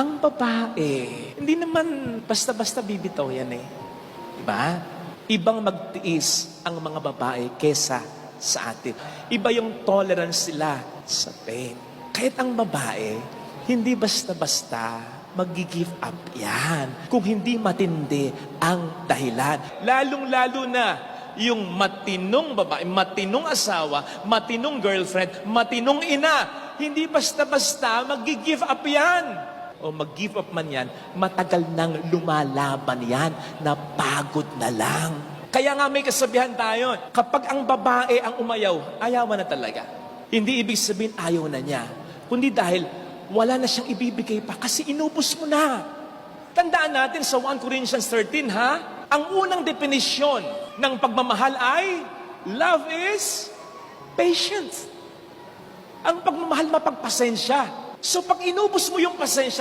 Ang babae, hindi naman basta-basta bibitaw yan eh. Diba? Ibang magtiis ang mga babae kesa sa atin. Iba yung tolerance nila sa pain. Kahit ang babae, hindi basta-basta mag-give up yan. Kung hindi matindi ang dahilan. Lalong-lalo na yung matinong babae, matinong asawa, matinong girlfriend, matinong ina. Hindi basta-basta mag-give up yan. O mag-give up man yan, matagal nang lumalaban yan, napagod na lang. Kaya nga may kasabihan tayo, kapag ang babae ang umayaw, ayawan na talaga. Hindi ibig sabihin ayaw na niya, kundi dahil wala na siyang ibibigay pa kasi inubos mo na. Tandaan natin sa 1 Corinthians 13, ha? Ang unang definisyon ng pagmamahal ay, love is patience. Ang pagmamahal mapagpasensya. So pag inubos mo yung pasensya,